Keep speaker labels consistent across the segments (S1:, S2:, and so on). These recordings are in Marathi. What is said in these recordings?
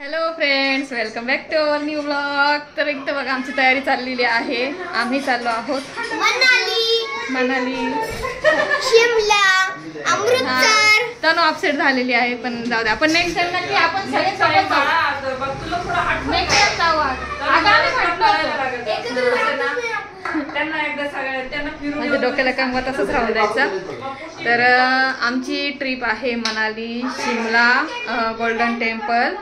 S1: Hello friends, welcome back to our new blog. तर इथं बघा आमची तयारी चाललेली आहे. आम्ही चाललो आहोत मनाली,
S2: शिमला, अमृतसर.
S1: तनु अपसेट झालेली आहे, पण जाऊ दे, आपण नेक्स्ट टाइम नक्की आपण सगळे सोबत जाऊ. नेक्स्ट टाइम जाऊ. माझ्या डोक्याला काम तसंच राहून जायचं. तर आमची ट्रिप आहे मनाली, शिमला, गोल्डन टेम्पल.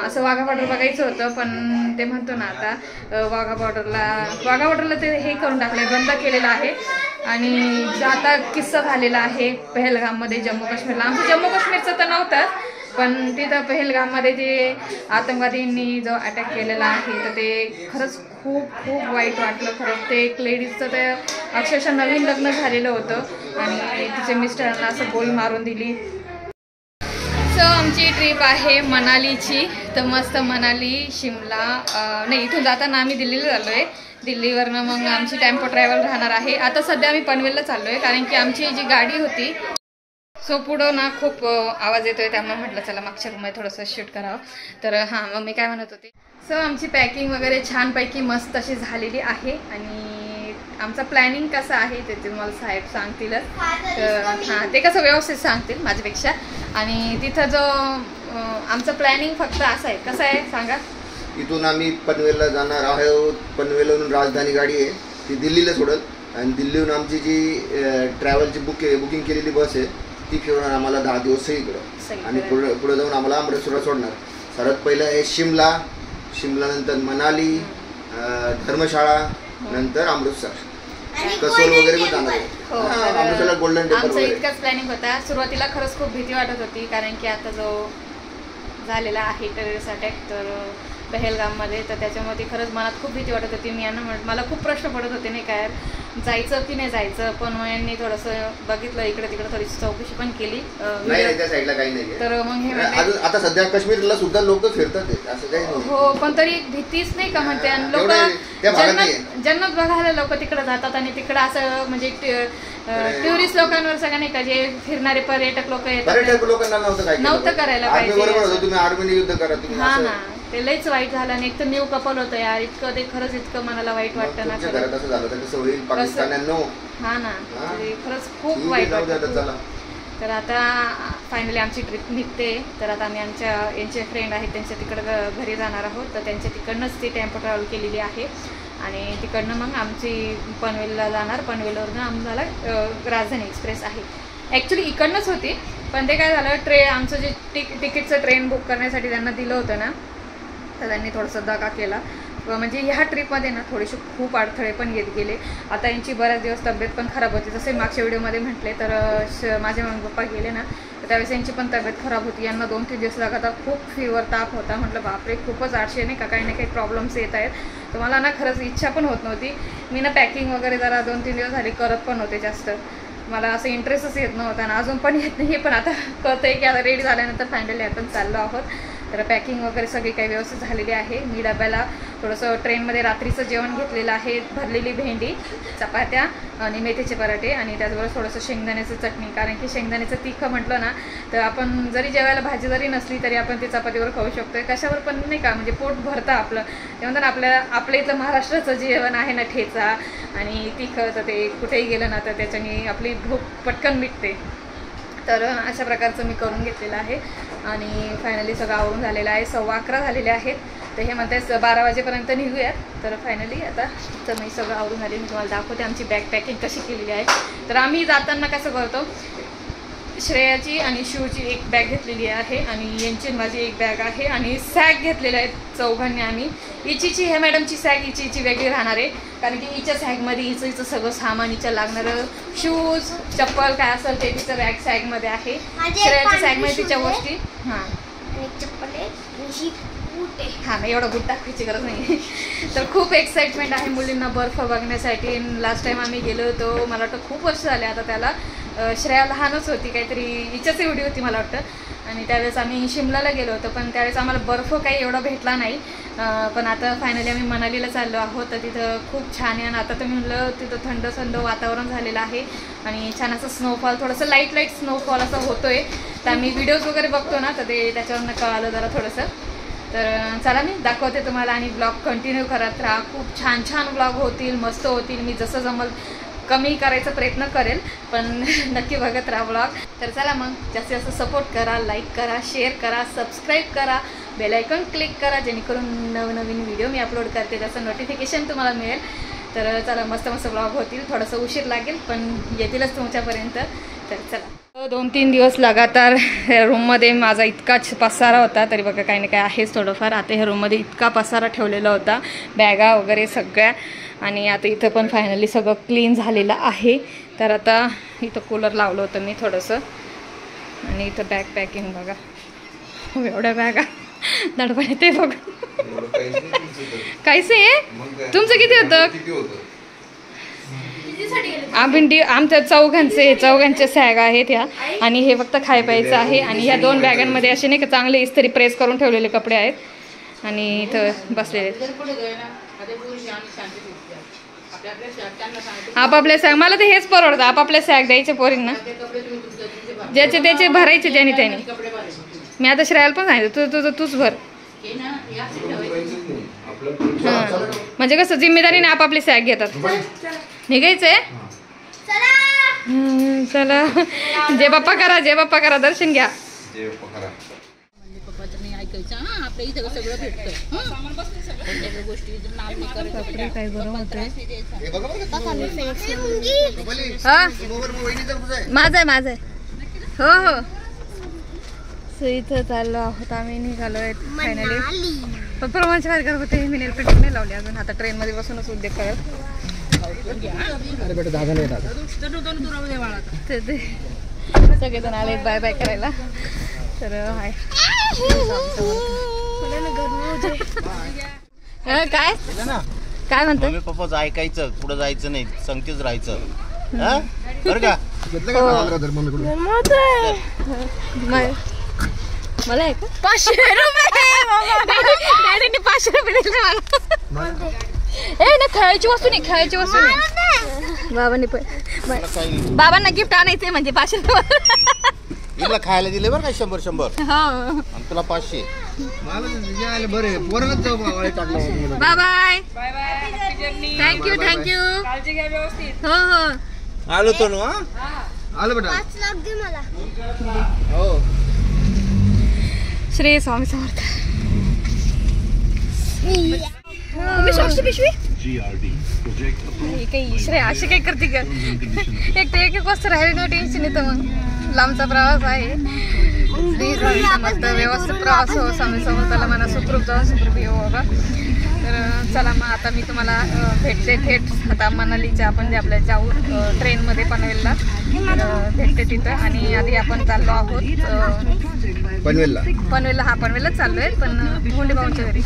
S1: असं वाघा बॉर्डर बघायचं होतं, पण ते म्हणतो ना आता वाघा बॉर्डरला ते हे करून टाकलंय, बंद केलेलं आहे. आणि आता किस्सा झालेला आहे पहलगाममध्ये, जम्मू काश्मीरला. आमचं जम्मू काश्मीरचं तर नव्हतंच, पण तिथं पहलगाममध्ये जे आतंकवादींनी जो अटॅक केलेला आहे, तर ते खरंच खूप खूप वाईट वाटलं. खरंच ते एक लेडीजचं ते अक्षरशः नवीन लग्न झालेलं होतं आणि तिच्या मिस्टरांना असं गोळी मारून दिली. सो आमची ट्रिप आहे मनालीची. तर मस्त मनाली, शिमला, नाही इथून जाताना आम्ही दिल्लीला चाललो आहे. दिल्लीवरनं मग आमची टेम्पो ट्रॅव्हल राहणार आहे. आता सध्या आम्ही पनवेलला चाललो आहे, कारण की आमची जी गाडी होती सो पुढं ना खूप आवाज येतोय, त्यामुळे म्हटलं चला मागच्या रूममध्ये थोडंसं शूट करावं. तर हां, मग मी काय म्हणत होते, सो आमची पॅकिंग वगैरे छानपैकी मस्त अशी झालेली आहे. आणि आमचा प्लॅनिंग कसं आहे ते तुम्हाला साहेब सांगतीलच. हां, ते कसं व्यवस्थित सांगतील माझ्यापेक्षा. आणि तिथं जो आमचं प्लॅनिंग फक्त असं आहे, कसं आहे सांगा.
S3: इथून आम्ही पनवेलला जाणार आहोत. पनवेलवरून राजधानी गाडी आहे, ती दिल्लीला सोडत. आणि दिल्लीहून आमची जी ट्रॅव्हलची बुकिंग केलेली बस आहे, ती फिरवणार आम्हाला 10 दिवस सगळीकडं. आणि पुढे जाऊन आम्हाला अमृतसरला सोडणार. सर्वात पहिलं आहे शिमला, नंतर मनाली, धर्मशाळा, नंतर अमृतसर, कसोल वगैरे पण जाणार आहे. अमृतसरला गोल्डन टेम्पल.
S1: आमचा इतकाच प्लॅनिंग होता. सुरुवातीला खरंच खूप भीती वाटत होती, कारण की आता जो झालेला आहे टेररिस्ट अटॅक तर पहलगाममध्ये, तर त्याच्यामध्ये खरंच मनात खूप भीती वाटत होती. मी यांना मला खूप प्रश्न पडत होते नाही काय जायचं की नाही जायचं, पण मग यांनी थोडंसं बघितलं, इकडे तिकडे थोडीशी चौकशी पण केली.
S3: त्या साईडला काही नाही.
S1: तर मग हे
S3: आता सध्या काश्मीरला सुद्धा लोक फिरतात, असं काही
S1: हो, पण तरी भीतीच नाही का म्हणते. आणि लोक जन्नत बघायला लोक तिकडे जातात, आणि तिकडं असं म्हणजे टुरिस्ट लोकांवर सगळं नाही का, जे फिरणारे पर्यटक लोक येतात,
S3: लोकांना
S1: नव्हतं करायला पाहिजे.
S3: तुम्ही आर्मीने युद्ध करा.
S1: हा ना, ते लईच वाईट झालं. आणि एक तर न्यू कपल होतं यार, इतकं ते खरंच इतकं मनाला वाईट वाटतं ना. हा ना, खरंच खूप वाईट वाटतं. तर आता फायनली आमची ट्रिप निघते. तर आता आम्ही यांचे फ्रेंड आहेत त्यांच्या तिकडं घरी जाणार आहोत. तर त्यांच्या तिकडनंच ती टेम्पो ट्रॅव्हल केलेली आहे. आणि तिकडनं मग आमची पनवेलला जाणार. पनवेलवरनं आम्हाला राजधानी एक्सप्रेस आहे. ॲक्च्युली इकडनंच होती, पण ते काय झालं, आमचं जे तिकीटचं ट्रेन बुक करण्यासाठी त्यांना दिलं होतं ना, तर त्यांनी थोडंसं दगा केला. म्हणजे ह्या ट्रिपमध्ये ना थोडेसे खूप अडथळे पण येत गेले. आता यांची बऱ्याच दिवस तब्येत पण खराब होती. जसे मागच्या व्हिडिओमध्ये म्हटले, तर माझे मम्मी पप्पा गेले ना, तर त्यावेळेस यांची पण तब्येत खराब होती. यांना 2-3 दिवस लगातार खूप फीवर, ताप होता. म्हटलं बापरे, खूपच आळशी नाही का, काही ना काही प्रॉब्लेम्स येत आहेत. तर मला ना खरंच इच्छा पण होत नव्हती. मी ना पॅकिंग वगैरे जरा 2-3 दिवस झाली करत पण होते जास्त. मला असं इंटरेस्टच येत नव्हता आणि अजून पण येत नाही. पण आता कळतं आहे की आता रेडी झाल्यानंतर फायनली आपण चाललो आहोत. तर पॅकिंग वगैरे सगळी काही व्यवस्थित झालेली आहे. मी डब्याला थोडंसं ट्रेनमध्ये रात्रीचं जेवण घेतलेलं आहे. भरलेली भेंडी, चपात्या आणि मेथीचे पराठे, आणि त्याचबरोबर थोडंसं शेंगदाण्याचं चटणी. कारण की शेंगदाण्याचं तिखं म्हटलं ना, तर आपण जरी जेवायला भाजी जरी नसली तरी आपण ते चपातीवर खाऊ शकतो. कशावर पण नाही का, म्हणजे पोट भरतं आपलं. ते म्हणतात आपल्या इथलं महाराष्ट्राचं जेवण आहे ना, ठेचा आणि तिखं, तर ते कुठेही गेलं ना तर त्याच्याने आपली भूक पटकन मिटते. तर अशा प्रकारचं मी करून घेतलेलं आहे. आणि फायनली सगळं आवरून झालेलं आहे. 11:15 झालेले आहेत. तर हे म्हणतात 12 वाजेपर्यंत निघूयात. तर फायनली आता तर मी सगळं आवरून झाले. मी तुम्हाला दाखवते आमची बॅग पॅकिंग कशी केलेली आहे. तर आम्ही जाताना कसं करतो, श्रेयाची आणि शिवची एक बॅग घेतलेली आहे, आणि यांची माझी एक बॅग आहे, आणि सॅग घेतलेल्या आहेत चौघांनी आम्ही. हिची ह्या मॅडमची सॅग हिची वेगळी राहणार आहे, कारण की हिच्या सॅगमध्ये हिचं सगळं सामान, हिच्या लागणारं शूज, चप्पल काय असेल ते तिचं बॅग सॅगमध्ये आहे. श्रेयाच्या सॅगमध्ये तिच्या गोष्टी. हां, हां नाही, एवढं बूट टाकायची गरज नाही. तर खूप एक्साइटमेंट आहे मुलींना बर्फ बघण्यासाठी. लास्ट टाइम आम्ही गेलो होतो, मला वाटतं खूप वर्ष झाले आता त्याला. श्रेया लहानच होती, काहीतरी हिच्याच एवढी होती मला वाटतं. आणि त्यावेळेस आम्ही शिमलाला गेलो होतो, पण त्यावेळेस आम्हाला बर्फ काही एवढा भेटला नाही. पण आता फायनली आम्ही मनालीला चाललो आहोत. तर तिथं खूप छान आहे. आणि आता तर मी म्हणलं तिथं थंड वातावरण झालेलं आहे, आणि छान असं स्नोफॉल, थोडंसं लाईट स्नोफॉल असं होतोय. तर आम्ही व्हिडिओज वगैरे बघतो ना, तर ते त्याच्यावरनं कळालं जरा थोडंसं. तर चला मी दाखवते तुम्हाला आणि ब्लॉग कंटिन्यू करत राहा. खूप छान छान ब्लॉग होतील, मस्त होतील. मी जसं जमल कमी करायचा प्रयत्न करेल, पण नक्की बघत राहा ब्लॉग. तर चला मग जास्तीत जास्त सपोर्ट करा, लाईक करा, शेअर करा, सबस्क्राईब करा, बेल आयकॉन क्लिक करा, जेणेकरून नवनवीन व्हिडिओ मी अपलोड करते त्याचं नोटिफिकेशन तुम्हाला मिळेल. तर चला मस्त मस्त ब्लॉग होतील. थोडंसं उशीर लागेल पण येतीलच तुमच्यापर्यंत. तर चला 2-3 दिवस लगातार ह्या रूममध्ये माझा इतकाच पसारा होता. तरी बघा काही ना काय आहेच थोडंफार. आता ह्या रूममध्ये इतका पसारा ठेवलेला होता, बॅगा वगैरे सगळ्या. आणि आता इथं पण फायनली सगळं क्लीन झालेलं आहे. तर आता इथं कूलर लावलं होतं मी थोडंसं. आणि इथं बॅग पॅकिंग बघा, एवढ्या बॅगा दडपण ते बघा. कायसे तुमचं किती होतं? आमच्या चौघांचे सॅग आहेत ह्या. आणि हे फक्त खाय प्यायचं आहे. आणि ह्या 2 बॅगांमध्ये असे नाही का चांगले इस्त्री प्रेस करून ठेवलेले कपडे आहेत. आणि इथं बसलेले आपापले सॅग. मला तर हेच परवडतं, आपापले सॅग द्यायचे पोरींना, ज्याचे त्याचे भरायचे ज्याने त्याने. मी आता श्रेयाला पण सांगितलं तूच भर. हां म्हणजे कसं जिम्मेदारीने आपापली सॅग घेतात. निघायचंय चला. जय बाप्पा करा, जय बाप्पा करा, दर्शन घ्या. काय बरं होतंय. माझं आहे हो हो. सो इथं चाललो आहोत आम्ही, निघालोय फायनली. पण प्रमाणचे काय करत होते, मी नेलपेंट नाही लावली अजून. आता ट्रेनमध्ये बसूनच उद्योग करत. सगळेजण आले बाय बाय करायला. तर हाय काय काय म्हणतो
S4: मम्मी पप्पाचं ऐकायचं, पुढे जायचं नाही, संगतीच राहायचं बरं का.
S1: मला आहे का 500 रुपये 500 रुपये दिले मला. ए ना खेळायची वस्तू नाही, खेळायची वस्तू नाही. बाबांना गिफ्ट आणायचंय म्हणजे 500 रुपये
S4: हिला खायला दिले बरं का 100 आणि तुला 500.
S1: Bye bye thank you thank you. काळजी घ्या व्यवस्थित. हो हो
S4: आलो तो ना.
S3: आलो बेटा.
S2: 5 लाख दे मला.
S3: हो
S1: श्री स्वामी समर्थ. पिशवी काही श्रेया अशी काही करते का. एक वस्तू राहिली no टेन्शन येतं. मग लांबचा प्रवास आहे. श्री स्वामी समर्थ. व्यवस्थित प्रवास हो. स्वामी समर्थाला मला सुखरूप जाऊन सुखरूप येऊ बाबा. तर चला मग आता मी तुम्हाला भेटते थेट आता मनालीच्या आपण जे आपल्या जाऊ ट्रेनमध्ये पनवेलला भेटते तिथं. आणि आधी आपण चाललो आहोत पनवेलला. हा पनवेललाच चाललो आहे पण गुंडे भाऊंच्या घरी.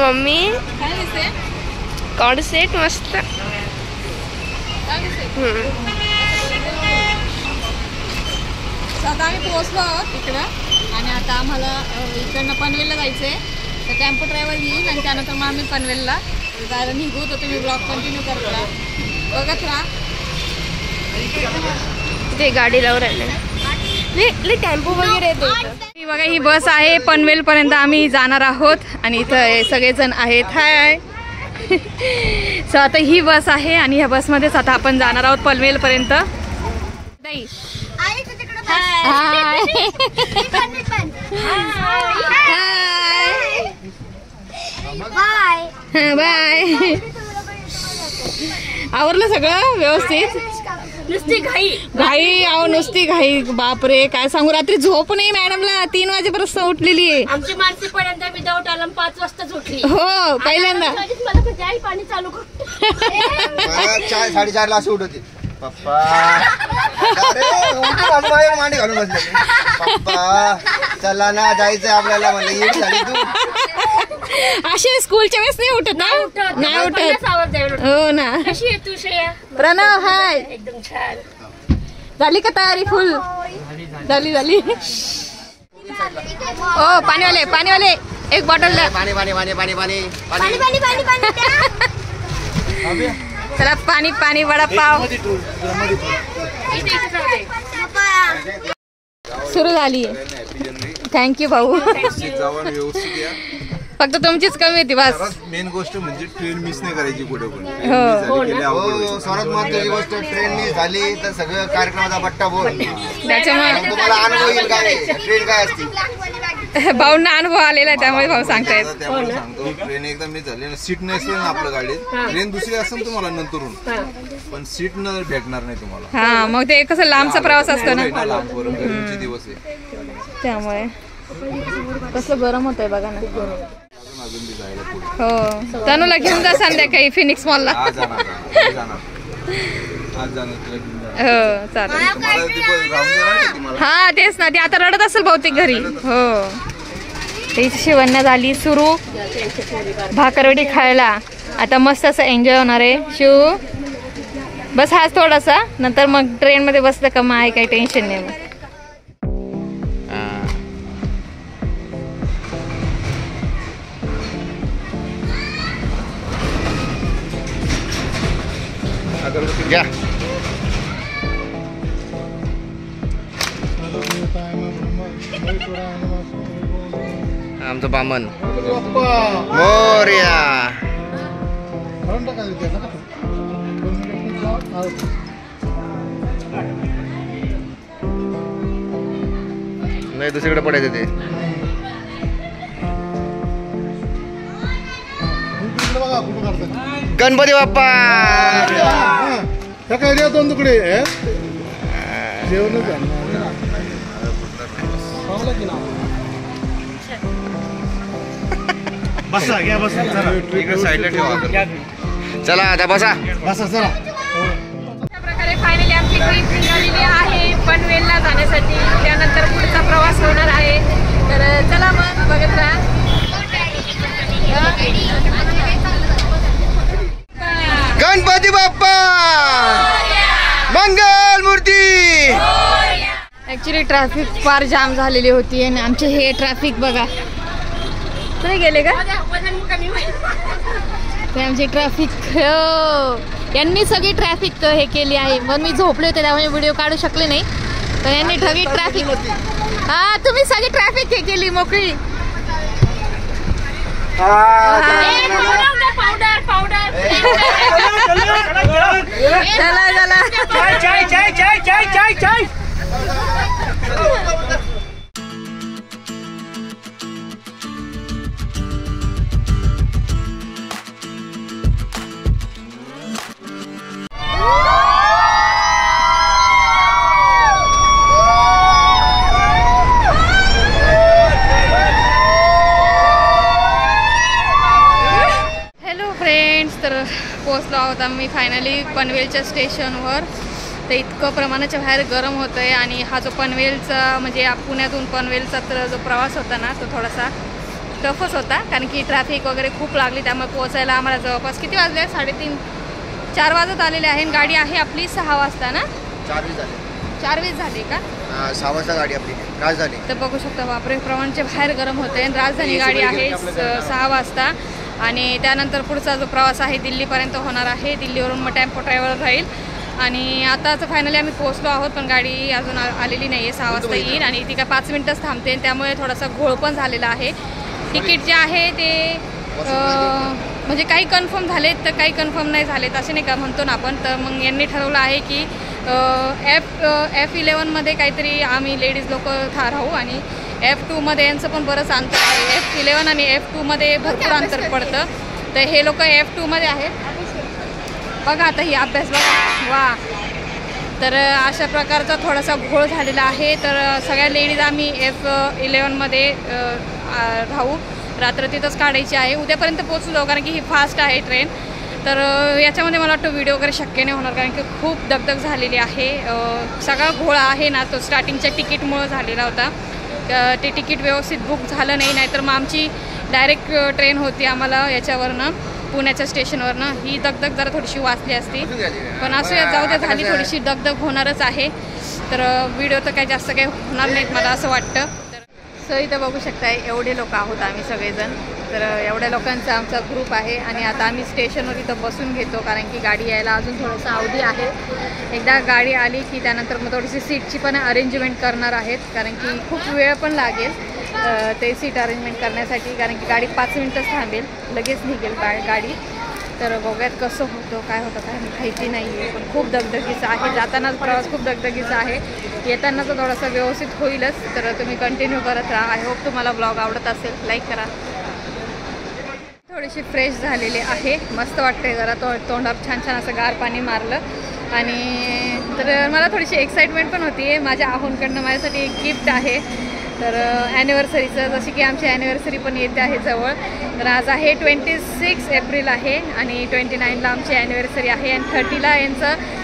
S2: मम्मी कॉर्ड सेट मस्त.
S1: आता आम्ही पोहोचलो आहोत तिकडं. आणि आता आम्हाला इकडनं पनवेलला जायचं आहे. तर टेम्पो ड्रायव्हर येईल आणि त्यानंतर मग आम्ही पनवेलला जायला निघू. तर तुम्ही ब्लॉग कंटिन्यू करत राहा, बघत राहा.
S2: ते गाडी लावून राहिले टेम्पो वगैरे येतो.
S1: बघा ही बस आहे पनवेलपर्यंत आम्ही जाणार आहोत. आणि इथं सगळेजण आहेत. हाय सो आता ही बस आहे आणि ह्या बसमध्येच आता आपण जाणार आहोत पनवेलपर्यंत. ताई बाय. आवरलं सगळं व्यवस्थित.
S2: नुसती
S1: घाई आहो नुसती घाई. बापरे काय सांगू. रात्री झोप नाही मॅडमला. 3 वाजेपर्यंत उठलेली आहे.
S2: आमची मानसी पर्यंत विदाऊट अलार्म 5 वाजता झोपली.
S1: हो पहिल्यांदा.
S2: मला म्हणजे आई पाणी चालू कर.
S3: 4:30 ला अशी उठ होती. पप्पा मांडी घालून बसले. पप्पा चला ना जायचंय आपल्याला. म्हणलं येड झाली तू.
S1: अशी स्कूलच्या वेळेस नाही उठत ना. नाही उठत हो ना.
S2: कशी आहे तू श्रेया?
S1: प्रणव हाय.
S2: एकदम छान.
S1: झाली का तयारी फुल? झाली. ओ पाणीवाले एक बॉटल द्या.
S3: पाणी पाणी पाणी पाणी पाणी
S2: पाणी पाणी पाणी पाणी
S1: चला पाणी पाणी वडापाव सुरू झाली. थँक्यू भाऊ. फक्त तुमचीच कमी होती बस.
S5: मेन गोष्ट म्हणजे ट्रेन मिस नाही करायची कुठे पण.
S3: हो सर्वात महत्त्वाची गोष्ट ट्रेन मिस झाली तर सगळं कार्यक्रमाचा बट्टा बोल.
S1: त्याच्यामुळे
S3: तुम्हाला अनुभव येईल काय ट्रेन काय असते.
S1: भाऊंना अनुभव आलेला आहे त्यामुळे भाऊ सांगतायत.
S5: त्यामुळे सांगतो ट्रेन एकदम मिस झाली ना. सीट नसेल ना आपल्या गाडीत. ट्रेन दुसरी असेल तुम्हाला नंतरून पण सीट न भेटणार नाही तुम्हाला.
S1: हा मग ते कसं लांबचा प्रवास असतो ना
S5: लांबवरून गरमीचे दिवस आहे
S1: त्यामुळे. कसं गरम होतंय बघा ना.
S5: अजून बी जायला पुढे.
S1: हो तनूला घेऊन जा संध्याकाळी फिनिक्स मॉलला.
S5: आज जाणार तुला घेऊन जाणार.
S1: हो चालेल.
S5: तुम्हाला ती राहून देणार का ती मला?
S1: हा तेच ना ती आता रडत असेल बहुतेक घरी. हो ते शिवण्या झाली सुरू भाकरवडी खायला. आता मस्त असं एन्जॉय होणार आहे. शिव बस हाच थोडासा नंतर मग ट्रेन मध्ये बसलं का मग आहे काही टेन्शन नाही. मग
S3: घ्या आमचं बामन मोरया. नाही दुसरीकडे पडायचं ते. गणपती बाप्पा.
S6: काय दोन तुकडे जेवण बसा घ्या बसा
S3: साईडला ठेवा. चला आता बसा
S6: बसा चला.
S1: अशा प्रकारे फायनली आमची ट्रिप निघालेली आहे पनवेलला जाण्यासाठी. त्यानंतर पुढचा प्रवास होणार आहे. तर चला मग बघत राहा.
S3: गणपती बाप्पा मंगल मूर्ती.
S1: ऍक्च्युली ट्रॅफिक फार जाम झालेली होती आणि आमचे हे ट्रॅफिक बघा. तुम्ही गेले का ते आमची ट्रॅफिक. यांनी सगळी ट्रॅफिक हे केली आहे. मग मी झोपले होते त्यामुळे व्हिडिओ काढू शकले नाही. तर यांनी सगळी ट्रॅफिक हा तुम्ही सगळी ट्रॅफिक हे केली मोकळी. तर पोहोचलो आहोत आम्ही फायनली पनवेलच्या स्टेशनवर. तर इतकं प्रमाणाच्या बाहेर गरम होतं आहे आणि हा जो पनवेलचा म्हणजे पुण्यातून पनवेलचा तर जो प्रवास होता ना तो थोडासा टफच होता कारण की ट्रॅफिक वगैरे खूप लागली. त्यामुळे पोहोचायला आम्हाला जवळपास किती वाजले 3:30-4 वाजत आलेले आहे. गाडी आहे आपली 6 वाजता ना. 4:20 झाली का
S3: 6 वाजता गाडी आपली राजधानी.
S1: तर बघू शकता बापरे प्रमाणाच्या बाहेर गरम होतं आहे. राजधानी गाडी आहे 6 वाजता आणि त्यानंतर पुढचा जो प्रवास आहे दिल्लीपर्यंत होणार आहे. दिल्लीवरून मग टेम्पो ट्रॅव्हल राहील आणि आताच फायनली आम्ही पोहोचलो आहोत पण गाडी अजून आलेली नाही आहे. 6 वाजता येईल आणि ती काय 5 मिनटंच थांबते. त्यामुळे थोडासा घोळ पण झालेला आहे. तिकीट जे आहे ते म्हणजे काही कन्फर्म झालेत तर काही कन्फर्म नाही झालेत असे नाही का म्हणतो ना आपण. तर मग यांनी ठरवलं आहे की F11मध्ये काहीतरी आम्ही लेडीज लोक राहू आणि F2मध्ये यांचं पण बरंच अंतर आहे. F11 आणि F2मध्ये भरपूर अंतर पडतं. तर हे लोक F2मध्ये आहेत बघा. आता ही अभ्यास बघा वा. तर अशा प्रकारचा थोडासा घोळ झालेला आहे. तर सगळ्या लेडीज आम्ही F11मध्ये राहू. रात्र तिथंच काढायची आहे. उद्यापर्यंत पोहोचू जाऊ कारण की ही फास्ट आहे ट्रेन. तर याच्यामध्ये मला वाटतं व्हिडिओ वगैरे शक्य नाही होणार कारण की खूप दगदग झालेली आहे. सगळा घोळा आहे ना तो स्टार्टिंगच्या तिकीटमुळं झालेला होता. ते तिकीट व्यवस्थित बुक झालं नाही. नाहीतर मग आमची डायरेक्ट ट्रेन होती आम्हाला याच्यावरनं पुण्याच्या स्टेशनवरनं. ही दगदग जरा थोडीशी वाचली असती पण असं जाऊ द्या झाली. थोडीशी दगदग होणारच आहे. तर व्हिडिओ तर काही जास्त काही होणार नाहीत मला असं वाटतं. सो इथं बघू शकताय एवढे लोक आहोत आम्ही सगळेजण. तर एवढ्या लोकांचा आमचा ग्रुप आहे आणि आता आम्ही स्टेशनवर इथं बसून घेतो कारण की गाडी यायला अजून थोडंसं अवधी आहे. एकदा गाडी आली की त्यानंतर मग थोडीशी सीटची पण अरेंजमेंट करणार आहेत कारण की खूप वेळ पण लागेल ते सीट अरेंजमेंट करण्यासाठी कारण की गाडी 5 मिनटंच थांबेल, लगेच निघेल गाडी. तर बघूयात कसं होतं काय होतं काय माहिती नाही आहे, पण खूप दगदगीचं आहे. जातानाच प्रवास खूप दगदगीचा आहे, येताना तर थोडासा व्यवस्थित होईलच. तर तुम्ही कंटिन्यू करत राहा. आय होप तुम्हाला ब्लॉग आवडत असेल, लाईक करा. थोडीशी फ्रेश झालेली आहे, मस्त वाटते जरा तोंडावर छान छान असं गार पाणी मारलं. आणि तर मला थोडीशी एक्साइटमेंट पण होती आहे. माझ्या आहोंकडनं माझ्यासाठी एक गिफ्ट आहे. तर ॲनिव्हर्सरीचं, जशी की आमची ॲनिव्हर्सरी पण येते आहे जवळ. तर आज आहे 26 एप्रिल आहे आणि 29ला आमची ॲनिव्हर्सरी आहे आणि 30ला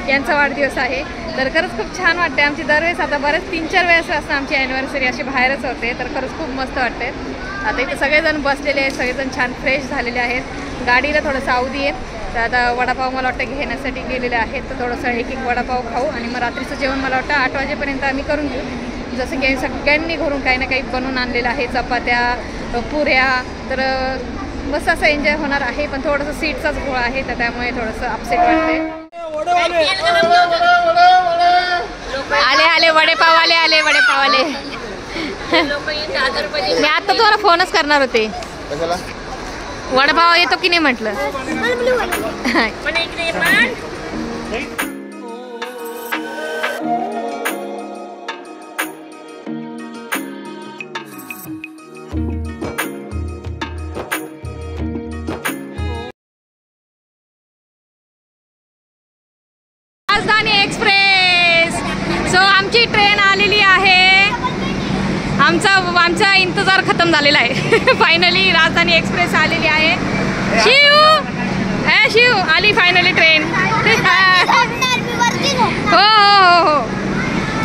S1: यांचा वाढदिवस आहे. तर खरंच खूप छान वाटते. आमची दरवेळेस आता बरेच 3-4 वेळेस असतं आमची ॲनिव्हर्सरी अशी बाहेरच होते. तर खरंच खूप मस्त वाटते. आता इथे सगळेजण बसलेले आहेत, सगळेजण छान फ्रेश झालेले आहेत. गाडीला थोडंसं अवधी आहे. तर आता वडापाव मला वाटतं घेण्यासाठी गेलेले आहेत. तर थोडंसं एक वडापाव खाऊ आणि मग रात्रीचं जेवण मला वाटतं 8 वाजेपर्यंत आम्ही करून घेऊ. जसं की सगळ्यांनी घरून काही ना काही बनवून आणलेलं आहे, चपात्या, पुऱ्या. तर मस्त असं एन्जॉय होणार आहे. पण थोडंसं सीटचाच गोळा आहे तर त्यामुळे थोडंसं अपसेट वाटते. आले वडेपाव आले वडेपाव. मी आता तुम्हाला फोनच करणार होते. वडापाव येतो की नाही म्हटलं. राजधानी एक्सप्रेस. सो आमची ट्रेन आलेली आहे. आमचा इंतजार खतम झालेला आहे. फायनली राजधानी एक्सप्रेस आलेली आहे. शिव आली फायनली ट्रेन. हो.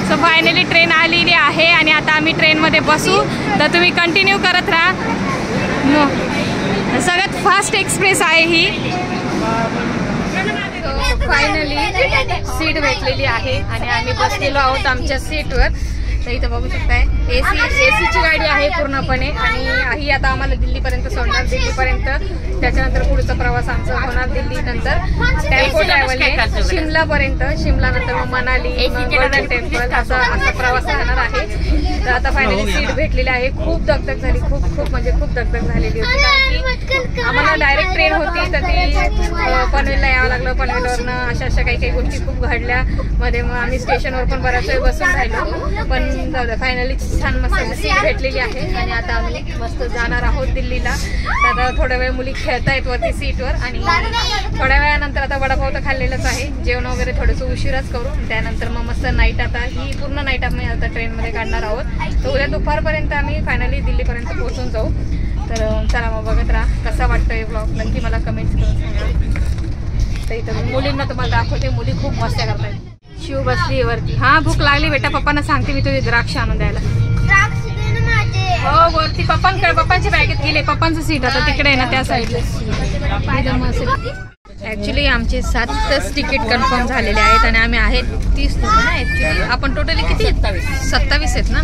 S1: सो फायनली ट्रेन आलेली आहे आणि आता आम्ही ट्रेनमध्ये बसू. तर तुम्ही कंटिन्यू करत राहा. सगळ्यात फास्ट एक्सप्रेस आहे ही. फायनली सीट भेटलेली आहे आणि आम्ही बसलेलो आहोत आमच्या सीटवर. तर इथं बघू शकताय एसीची गाडी आहे पूर्णपणे आणि ही आता आम्हाला दिल्लीपर्यंत सोडणार. दिल्लीपर्यंत त्याच्यानंतर पुढचा प्रवास आमचा होणार दिल्लीनंतर टेम्पो ट्रॅव्हल शिमलापर्यंत. शिमलानंतर मग मनाली, गोल्डन टेम्पल असा प्रवास राहणार आहे. तर आता फायनली सीट भेटलेली आहे. खूप दगदग झाली, खूप म्हणजे खूप दगदग झालेली होती कारण की आम्हाला डायरेक्ट ट्रेन होती तर ती पनवेलला यावं लागलं. पनवेलवरनं अशा काही गोष्टी खूप घडल्या मध्ये. मग आम्ही स्टेशनवर पण बऱ्याच वेळ बसून राहिलो. पण फायनली छान मस्त सीट भेटलेली आहे आणि आता आम्ही मस्त जाणार आहोत दिल्लीला. आता थोड्या वेळ मुली खेळतायत वरती सीटवर आणि थोड्या वेळानंतर आता वडापाव तर खाल्लेलंच आहे. जेवण वगैरे थोडंसं उशिराच करू. त्यानंतर मग मस्त नाईट, आता ही पूर्ण नाईट आम्ही आता ट्रेनमध्ये काढणार आहोत. तर उद्या दुपारपर्यंत आम्ही फायनली दिल्लीपर्यंत पोहोचून जाऊ. तर चला मग बघत राहा कसा वाटतोय ब्लॉग, नक्की मला कमेंट्स करून सांगा. तर इथं मुलींना तुम्हाला दाखवते, मुली खूप मस्त्या करतायत. शिव बसली वरती. हा भूक लागली बेटा, पप्पांना सांगते मी तुझे द्राक्ष आणून द्यायला. हो वरती पप्पांच्या बॅगेत गेले. पप्पांचं सीट आता तिकडे आहे ना त्या साईडला. ॲक्च्युली आमचे 7च तिकीट कन्फर्म झालेले आहेत आणि आम्ही आहेत 30 लोक ना. ॲक्च्युली आपण टोटली किती 27 आहेत ना.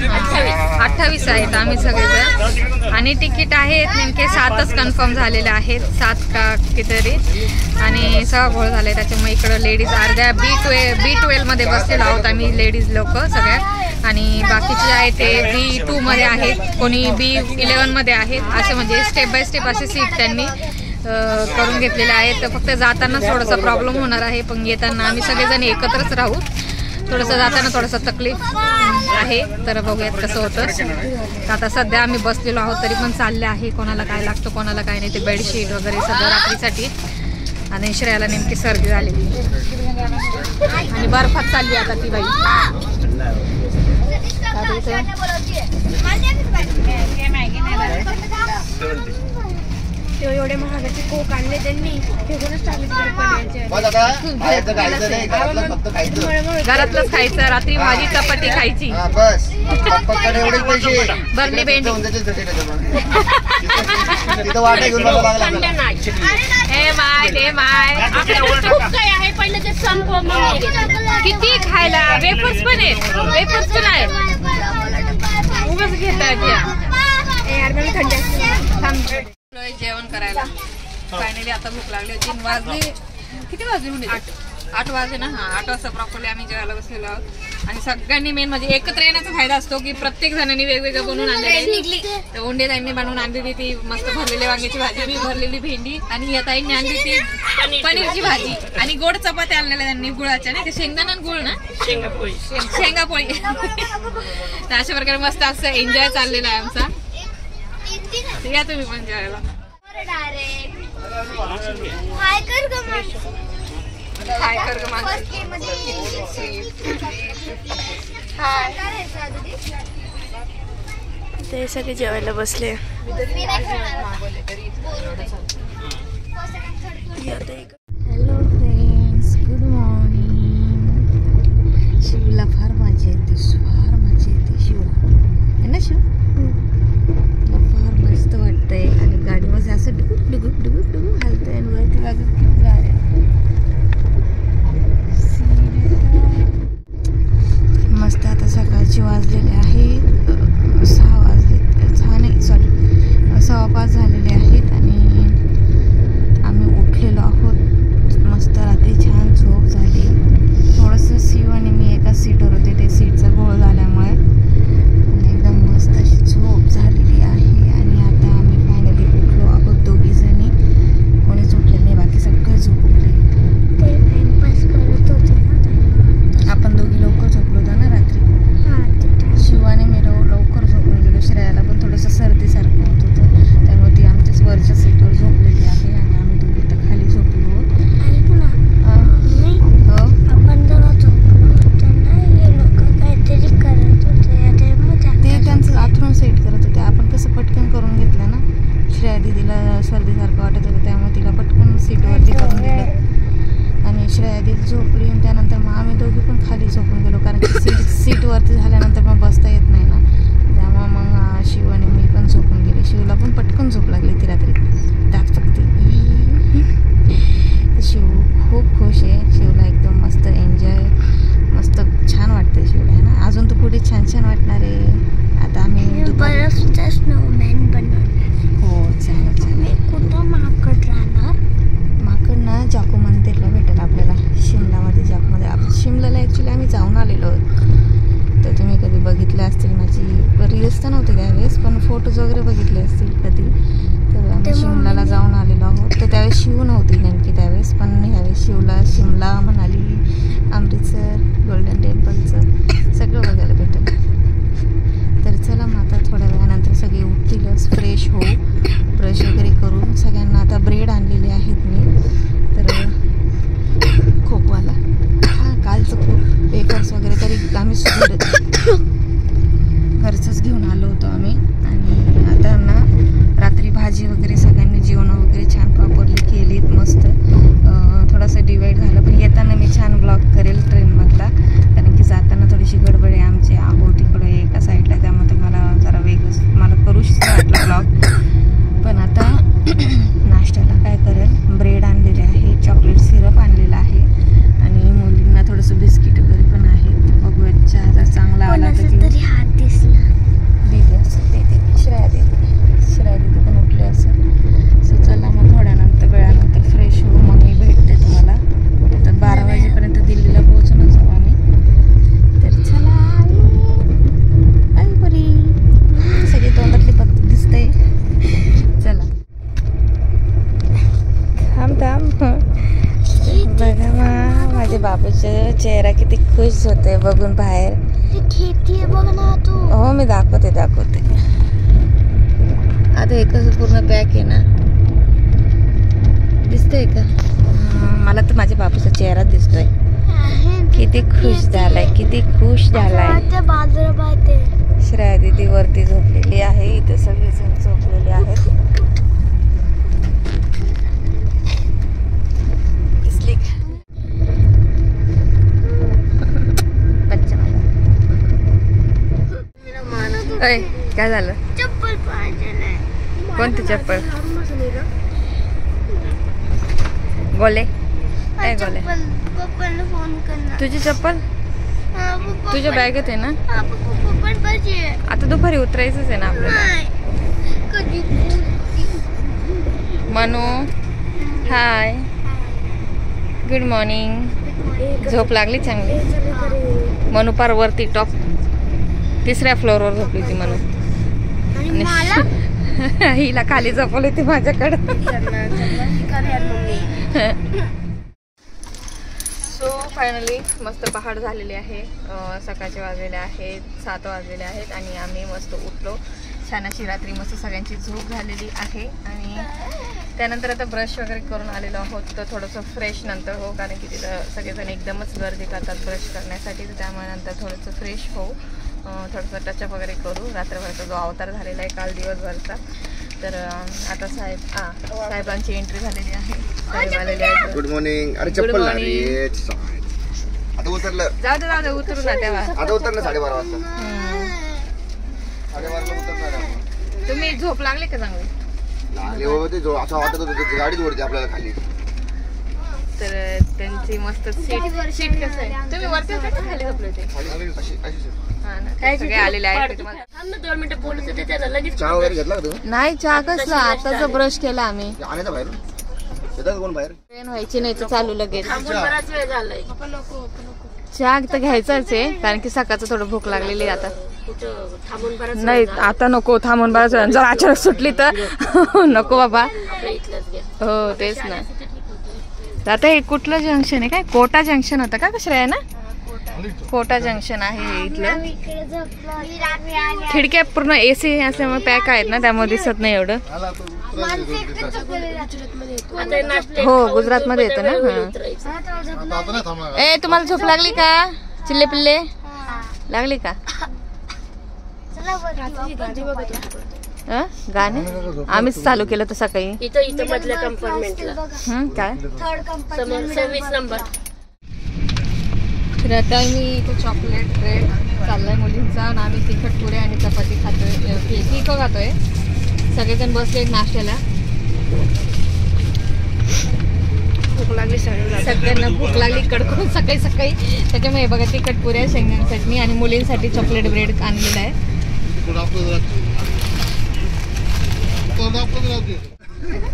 S1: 28 आहेत आम्ही सगळेजण आणि तिकीट आहेत नेमके 7च कन्फर्म झालेले आहेत. 7 का कितीतरी आणि सगळा घोळ झाला आहे. त्याच्यामुळे इकडं लेडीज अर्ध्या B12 मध्ये बसलेलो आहोत आम्ही लेडीज लोक सगळ्या आणि बाकीचे आहे ते B2 मध्ये आहेत, कोणी B11 मध्ये आहेत. असे म्हणजे स्टेप बाय स्टेप असे सीट त्यांनी करून घेतलेले आहेत. तर फक्त जाताना थोडासा प्रॉब्लेम होणार आहे पण येताना आम्ही सगळेजण एकत्रच राहू. थोडंसं जाताना थोडंसं तकलीफ आहे. तर बघूयात कसं होतं. आता सध्या आम्ही बसलेलो आहोत तरी पण चालले आहे कोणाला काय लागतं कोणाला काय नाही. ते बेडशीट वगैरे सगळं रात्रीसाठी. आणि श्रेयाला नेमकी सर्दी झालेली आणि बर्फात चालली आता ती बाई.
S2: एवढे महागाचे कोक आणले त्यांनी, फेकूनच टाकले
S1: घरातलंच खायचं. रात्री भाजी चपाती खायची. भरली भेंडी. किती खायला. वेफर्स पण आहेत, वेफर्स पण आहेत. दिवस घेतात
S2: यार मला थंडी असते.
S1: जेवण करायला. फायनली आता भूक लागली होती. वाजले किती वाजले? 8 वाजले ना. 8 वाजता प्रॉपरली आम्ही जेवायला बसलेलो आहोत. आणि सगळ्यांनी मेन म्हणजे एकत्र येण्याचा फायदा असतो की प्रत्येक जणांनी वेगवेगळं बनवून आणलेली. तर ओंडे ताईंनी बनवून आणलेली ती मस्त भरलेली वांग्याची भाजी, मी भरलेली भेंडी, आणि या ताईंनी आणली ती पनीरची भाजी आणि गोड चपात्या आणलेल्या त्यांनी गुळाच्या, नाही शेंगदाणा गुळ ना, शेंगापोळी. तर अशा प्रकारे मस्त असं एन्जॉय चाललेला आहे आमचा. या तुम्ही पण जेवायला.
S2: ते सगळे जेवायला बसले.
S1: Hello friends, good morning. शिवला फार मजा येते, फार मजा येते शिवला, है ना शिव? तुला फार मस्त वाटतंय. आणि गाडीमध्ये असं डुगुक डुगुक डुगुक डुगुक हलतंय आणि वरती बघा किती गाड्या. मस्त. आता सकाळचे वाजलेले आहे 6 वाजले, 6 नाही सॉरी 6:15 झालेले आहेत आणि आम्ही उठलेलो आहोत. मस्त रात्री छान झोप झाली. थोडंसं शिव आणि मी एका सीटवर होते, ते सीटचा घोळ झाल्यामुळे एकदम मस्त अशी झोप झालेली आहे. आणि आता आम्ही फायनली उठलो आहोत दोघीजणी. कोणीच उठलेलं नाही, बाकी सगळं झोपले. आपण दोघी लवकर झोपलो होतो ना रात्री. शिव आणि मी लवकर झोपून गेलो. श्रेयाला पण थोडंसं सर्दीसारखं होत होतं, त्यामुळे ती आमच्याच वरच्या सीटवर झोपलेली आहे आणि आम्ही दोघी तर खाली झोपलो. ते त्यांचं आथरून सेट करत होते. आपण कसं पटकन करून घेतलं ना. श्रेया दीदीला सर्दीसारखं वाटत होतं, त्यामुळे तिला पटकन सीटवरती करून दिलं आणि श्रेया दीदी झोपली. आणि त्यानंतर मग आम्ही दोघी पण खाली झोपून गेलो, कारण की सीटवरती झाल्यानंतर मग बसता येत नाही ना, त्यामुळे मग शिव आणि मी पण झोपून गेले. शिवला पण पटकन झोप लागली ती रात्री, दात फक्त. शिव खूप खुश आहे. शिवला एकदम मस्त एन्जॉय, मस्त छान वाटतं शिवला, आहे ना. अजून तर पुढे छान छान वाटणार आहे. आता आम्ही
S2: बर्फचा स्नोमॅन बनवणार.
S1: हो चालेल चालेल.
S2: कुठं माकड राहणार?
S1: माकड ना जाकू मंदिरला भेटेल आपल्याला, शिमलामध्ये. जाकूमध्ये शिमलाला ॲक्च्युली आम्ही जाऊन आलेलो आहोत. तर तुम्ही कधी बघितले असतील, माझी रील्स तर नव्हते त्यावेळेस, पण फोटोज वगैरे बघितले असतील कधी. तर आम्ही शिमलाला जाऊन आलेलो आहोत. तर त्यावेळेस शिव नव्हती नेमकी त्यावेळेस, पण ह्यावेळेस शिवला शिमला, मनाली, अमृतसर, गोल्डन टेम्पलचं सगळं बघायला भेटेल. तर चला मग आता थोड्या वेळानंतर सगळे उठतीलच, फ्रेश हो, ब्रश वगैरे करून. सगळ्यांना आता ब्रेड आणलेले आहेत मी, तर खोकवाला. कालचं खूप वेफर्स वगैरे तरी आम्ही घरचंच घेऊन आलो होतो आम्ही. आणि आता ना रात्री भाजी वगैरे सगळ्यांनी जेवण वगैरे छान प्रॉपरली केलीत. मस्त थोडंसं डिवाईड झालं, पण येताना मी छान ब्लॉग करेल ट्रेनमधला, कारण की जाताना थोडीशी गडबड आहे आमची. आहोत इकडं एका साईडला, त्यामध्ये मला जरा वेगळंच मला करूच वाटलं ब्लॉग. पण आता नाश्त्याला काय करेल, ब्रेड आणलेले आहे, चॉकलेट सिरप आणलेला आहे आणि मुलींना थोडंसं बिस्किट वगैरे पण आहेत. बघूया चहा जर चांगला आला तर
S2: हात दिसला.
S1: दीदी असं देते, श्रेया दीदी पण उठले असं. सो चला मग थोड्यानंतर वेळानंतर फ्रेश होऊ, मग मी भेटते तुम्हाला. तर 12 वाजेपर्यंत दिल्लीला पोहोचून जाऊ आम्ही. तर चला. आई बरी सगळी तोंडातली पत्ती दिसते. चला थांब बघा माझ्या बाबूचा चेहरा किती खुश होते बघून बाहेर.
S2: खेती बघ ना तू.
S1: हो मी दाखवते. आता हे कसं पूर्ण पॅक आहे ना, दिसतंय का? मला तर माझ्या बाबूचा चेहरा दिसतोय. किती खुश झालाय. श्रेया दीदी वरती झोपलेली आहे, इथे सगळेजण झोपलेले आहेत. दिसली का? काय झालं?
S2: चप्पल पाहिजे नाही.
S1: कोणती चप्पल? गोले काय गोले?
S2: पप्पाला फोन करणार.
S1: तुझी चप्पल तुझ्या बॅगेत आहे ना? आता दुपारी उतरायचंच आहे ना आपल्याला. मनू हाय, गुड मॉर्निंग. झोप लागली चांगली? मनू पार वरती टॉप 3ऱ्या फ्लोअरवर झोपली ती मनू. हिला खाली झोपवली ती माझ्याकडं. सो फायनली मस्त पहाट झालेली आहे. सकाळचे वाजलेले आहेत 7 वाजलेले आहेत आणि आम्ही मस्त उठलो. छान अशी रात्री मस्त सगळ्यांची झोप झालेली आहे. आणि त्यानंतर आता ब्रश वगैरे करून आलेलो आहोत तर थोडंसं फ्रेश नंतर हो, कारण की तिथं सगळेजण एकदमच गर्दी करतात ब्रश करण्यासाठी. तर त्यामुळे नंतर थोडंसं फ्रेश होऊ, थोडंसं टचअप वगैरे करू. रात्रभरचा जो अवतार झालेला आहे काल दिवसभरचा. तर आता साहेबांची एंट्री झालेली आहे. साहेब आलेले आहेत.
S3: Good morning. अरे चप्पल आता उतरलं.
S1: जाऊ दे उतरू ना तेव्हा.
S3: आता उतरलं 12:30 वाजता. 12:30 उतरणार.
S1: तुम्ही झोप लागली का चांगली?
S3: लागले बाबा, ते असं वाटत होतं गाडीच ओढते आपल्याला खाली.
S1: तर त्यांची मस्त सीट कसं आहे? तुम्ही वरती होते का खाली झोपले होते? सगळे आलेले आहेत.
S3: चहा वगैरे घेतला का तुम्ही?
S1: नाही चहा कसला, आताच ब्रश केला आम्ही.
S3: आणायचा बाहेर येतात कोण बाहेर?
S1: ट्रेन व्हायची नाही तर चालू लगेच. चहा तर घ्यायचाच आहे कारण की सकाळचं थोडं भूक लागलेली आता. नाही आता नको, थांबून बराच वेळ. जर अचानक सुटली तर नको बाबा. हो तेच ना. आता हे कुठलं जंक्शन आहे? काय कोटा जंक्शन होतं का? कशा आहे ना? कोटा जंक्शन आहे इथलं. खिडक्या पूर्ण AC असल्यामुळे पॅक आहेत ना, त्यामुळे दिसत नाही एवढं. हो गुजरात मध्ये येतं ना. ए तुम्हाला झोप लागली का? चिल्ले पिल्ले लागली का? गाणे आम्हीच चालू केलं तर सकाळी.
S2: इथं मधल्या कंपार्टमेंटला.
S1: काय
S2: 26 नंबर.
S1: तर आता मी इथे चॉकलेट ब्रेड चाललाय मुलींचा आणि आम्ही तिखट पुऱ्या आणि चपाती खातोय, केक खातोय. सगळेजण बसले नाश्त्याला. भूक लागली सगळ्यांना, भूक लागली कडकडून सकाळी सकाळी. त्याच्यामुळे बघा तिखट पुऱ्या, शेंगदाणे चटणी आणि मुलींसाठी चॉकलेट ब्रेड आणलेला आहे.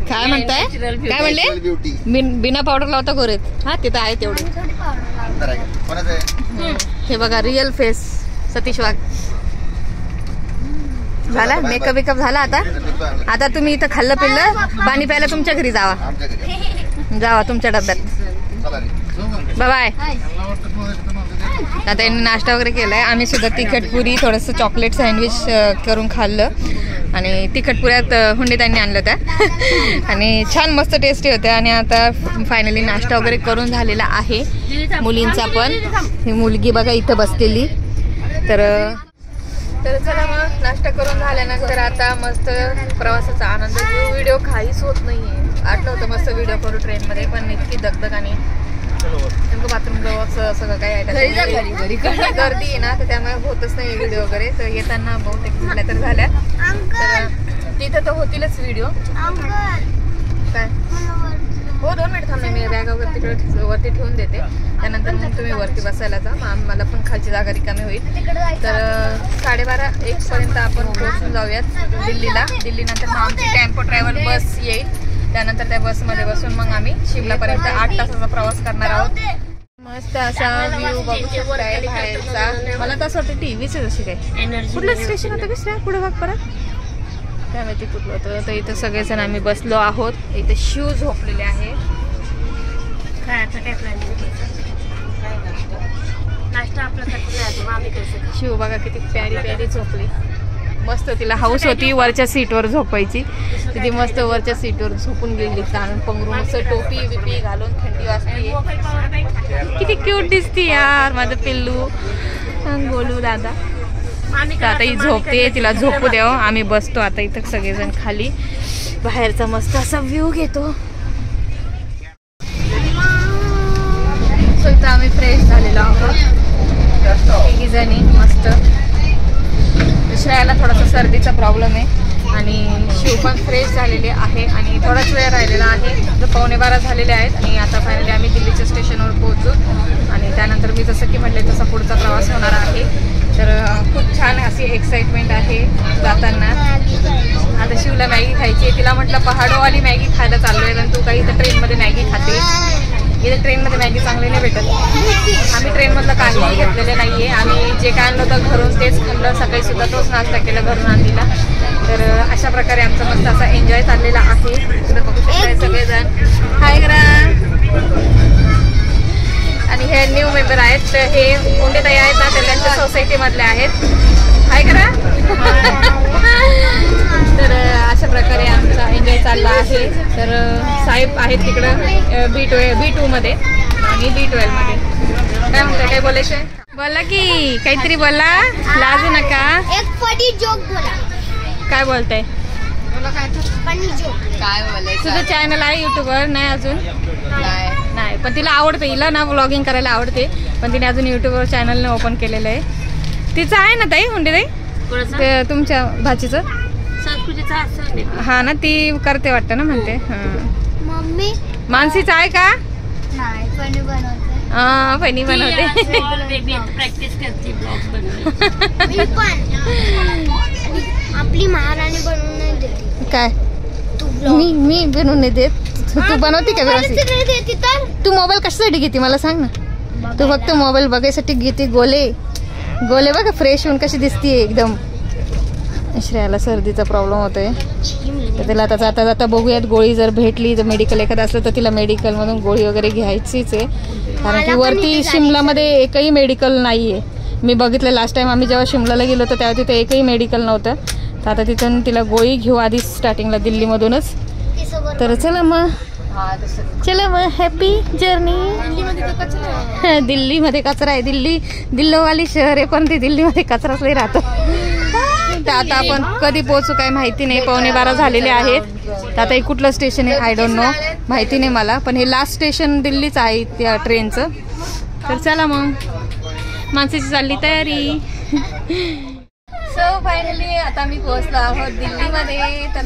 S1: काय म्हणताय? काय म्हणले? बिना पावडर लावता गोरेत. हा तिथं आहे तेवढे. हे बघा रिअल फेस सतीश वाघ. झाला मेकअप वेकअप झाला. आता तुम्ही इथं खाल्लं पिल्लं पाणी प्यायला तुमच्या घरी जावा तुमच्या डब्यात. बाय. आता यांनी नाश्ता वगैरे केलाय. आम्ही सुद्धा तिखट पुरी थोडंसं चॉकलेट सँडविच करून खाल्लं आणि तिखट पुऱ्यात हुंडी त्यांनी आणलं होत्या आणि छान मस्त टेस्टी होत्या. आणि आता फायनली नाश्ता वगैरे करून झालेला आहे मुलींचा पण. ही मुलगी बघा इथं बसलेली. तर चला मग नाश्ता करून झाल्यानंतर आता मस्त प्रवासाचा आनंद घेऊ. व्हिडिओ काहीच होत नाहीये. आठवलं होतं मस्त व्हिडिओ करू ट्रेनमध्ये, पण इतकी दगदग आणि नेमकं बाथरूम जवळ सगळं काय आहे गर्दी आहे ना, तर त्यामुळे होतच नाही व्हिडिओ वगैरे. तर येताना बहुतेक झाल्या तर झाल्या. तर तिथं तर होतीलच व्हिडिओ. काय हो 2 मिनिट थांबले. मी बॅग वगैरे तिकडे वरती ठेवून देते. त्यानंतर मग तुम्ही वरती बसायला जा. मला पण खालची जागा रिकामी होईल. तर 12:30-1 पर्यंत आपण पोहोचून जाऊयात दिल्लीला. दिल्लीनंतर मग आमची टेम्पो ट्रॅव्हल बस येईल. त्यानंतर त्या बसमध्ये बसून मग आम्ही शिमलापर्यंत 8 तासाचा प्रवास करणार आहोत. मस्त असा व्ह्यू बघू शकताय बाहेरचा. मला तर असं वाटतं टीव्हीच आहे जशी काय. कुठलं स्टेशन होतं कसं पुढे भाग परत काय माहिती कुठलं होतं. तर इथं सगळेजण आम्ही बसलो आहोत. इथे शिव झोपलेले आहे. शिव बघा किती प्यारी झोपली. मस्त तिला हाऊस होती वरच्या सीटवर झोपायची. तिथे मस्त वरच्या सीटवर झोपून गेली. ताण पंघरून असं टोपी बिपी घालून थंडी वाजते. किती क्यूट दिसती यार माझं पिल्लू. बोलू दादा. आता ही झोपते, तिला झोपू द्यावं. आम्ही बसतो आता इथं सगळेजण खाली. बाहेरचा मस्त असा व्ह्यू घेतो. सो इथं आम्ही फ्रेश झालेलो आहोत तिघी जणी मस्त. श्रेयाला थोडासा सर्दीचा प्रॉब्लेम आहे आणि शिव पण फ्रेश झालेले आहे आणि थोडाच वेळ राहिलेला आहे. 11:15 झालेले आहेत आणि आता फायनली आम्ही दिल्लीच्या स्टेशनवर पोहोचू. आणि त्यानंतर मी जसं की म्हटले तसा पुढचा प्रवास म्हटलं पहाडोवाली मॅगी खायला चाललोय, कारण तू काही तर ट्रेनमध्ये मॅगी खाते. इथे ट्रेनमध्ये मॅगी चांगली नाही भेटत. आम्ही ट्रेनमधलं काहीही घेतलेलं नाही आहे. आम्ही जे काय आणलं होतं घरून तेच खाल्लं. सकाळी सुद्धा तोच नाश्ता केला घरून आणलेला. तर अशा प्रकारे आमचा मस्त असा एन्जॉय चाललेला आहे. इकडे बघू शकताय सगळेजण. हाय करा. आणि हे न्यू मेंबर आहेत. तर हे उंडेताई आहेत ना, ते त्यांच्या सोसायटीमधले आहेत. हाय करा. तर अशा प्रकारे आमचा एन्जॉय चालला आहे. तर साहेब आहेत तिकडं B2 मध्ये आणि B12 मध्ये. काय म्हणताय, काय बोलायचंय? बोला की काहीतरी बोला, लाजू नका.
S2: एक फनी जोक बोला.
S1: काय बोलताय?
S2: फनी जोक
S7: काय बोलायचं?
S1: तुझं चॅनल आहे युट्यूबवर? नाही अजून. नाही, पण तिला आवडतं. हिला ना व्लॉगिंग करायला आवडते, पण तिने अजून युट्यूबवर चॅनल ओपन केलेलं आहे. तिचं आहे ना ताई, हुंडे ताई, ते तुमच्या भाचीचं? हा ना, ती करते वाटतं ना, म्हणते.
S2: मम्मी
S1: मानसीचं आहे का?
S2: नाही फनी बनवते.
S1: हा, फनी बनवते.
S7: प्रॅक्टिस करते ब्लॉग
S2: मी पण आपली महाराणी बनवून नाही देते.
S1: काय?
S2: तू
S1: मी बनवून नाही देत. तू बनवते का व्यवस्थित?
S2: देते तर
S1: तू मोबाईल कशासाठी घेते मला सांग ना. तू फक्त मोबाईल बघायसाठी घेते. गोले बघा फ्रेश होऊन कशी दिसतीये एकदम. श्रेयाला सर्दीचा प्रॉब्लेम होतोय, तर तिला आता जाता जाता बघूयात. गोळी जर भेटली तर मेडिकल एखादं असलं तर तिला मेडिकलमधून गोळी वगैरे घ्यायचीच आहे. कारण की वरती शिमलामध्ये एकही मेडिकल नाही आहे. मी बघितलं लास्ट टाइम आम्ही जेव्हा शिमलाला गेलो होतो तेव्हा तिथे एकही मेडिकल नव्हतं. तर आता तिथून तिला गोळी घेऊ आधी स्टार्टिंगला दिल्लीमधूनच. तर चला मग हॅपी जर्नी. दिल्लीमध्ये कचरा आहे. दिल्लीवाली शहर आहे, पण ती दिल्लीमध्ये कचराच नाही राहतो. तर आता आपण कधी पोहोचू काय माहिती नाही. 11:15 झालेले आहेत. तर आता हे कुठलं स्टेशन आहे आय डोंट नो, माहिती नाही मला, पण हे लास्ट स्टेशन दिल्लीच आहे त्या ट्रेनचं. तर चला मग, माणसाची चालली तयारी. सो फायनली आता मी पोहोचलो आहोत दिल्लीमध्ये. तर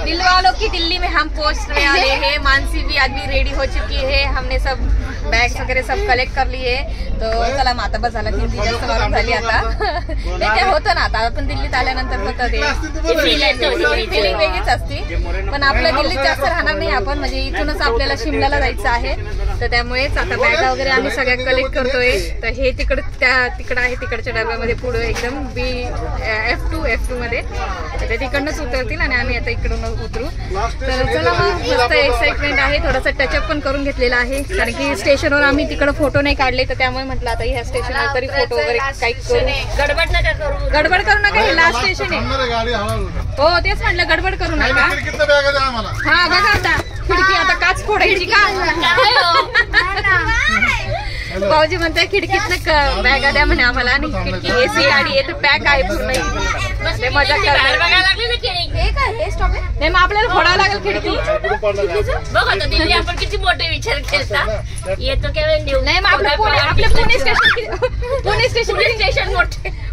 S1: दिलवालों की दिल्ली में हम पहुंचने वाले हैं. मानसी भी आदमी रेडी हो चुकी है. हमने सब बॅग्स वगैरे सब कलेक्ट कर लिए. तो चला मग आता बस झालं, हिंदी जास्त मारून झाली आता. ते काय होतं ना, आता आपण दिल्लीत आल्यानंतर फक्त ते फिलिंग वेगळीच असते. पण आपल्या दिल्लीत जास्त राहणार नाही आपण, म्हणजे इथूनच आपल्याला शिमल्याला जायचं आहे. तर त्यामुळेच आता बॅगा वगैरे आम्ही सगळ्या कलेक्ट करतोय. तर हे तिकडं आहे, तिकडच्या डब्यामध्ये पुढे एकदम F2 मध्ये. तर तिकडनंच उतरतील आणि आम्ही आता इकडून उतरू. तर चला मग, मस्त एक्साइटमेंट आहे. थोडासा टचअप पण करून घेतलेला आहे, कारण की स्टेशनवर आम्ही तिकडं फोटो नाही काढले. तर त्यामुळे म्हटलं आता ह्या स्टेशनवर तरी फोटो वगैरे काही गडबड करू नका. हे लास्ट स्टेशन आहे. हो तेच म्हटलं, गडबड करू नका. हा बघा आता खिडकी, आता काच फोडायची का? भाऊजी म्हणताय खिडकीतनं बॅगा द्या म्हणे आम्हाला. आणि खिडकी AC गाडी आहे, तर पॅक आहे पूर्ण. मजा करणार. नाही मग आपल्याला फोडावं लागेल खिडकी.
S7: आपण किती मोठे विचार केला येतो.
S1: नाही मग आपलं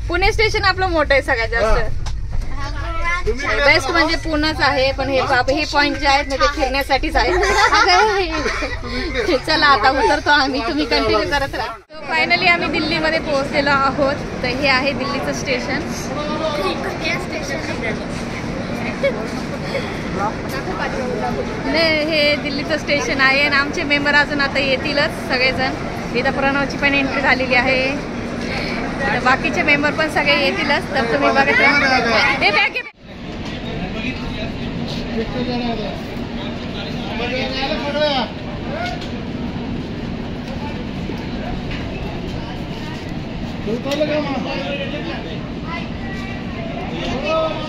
S1: पुणे स्टेशन आपलं मोठं आहे सगळ्यात जास्त. बेस्ट म्हणजे पुणेच आहे, पण हे पॉइंट जे आहेत ना ते फिरण्यासाठीच आहे. चला आता उतरतो आम्ही, तुम्ही कंटिन्यू करत राहा. फायनली आम्ही दिल्लीमध्ये पोहोचलेलो आहोत. तर हे आहे दिल्लीचं स्टेशन. हे दिल्लीचं स्टेशन आहे आणि आमचे मेंबर अजून आता येतीलच सगळेजण. इथं प्रणवची पण एंट्री झालेली आहे. तर बाकीचे मेंबर पण सगळे येतीलच. तर तुम्ही बघत राहा.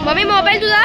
S2: मम्मी मोबाईल तुझा?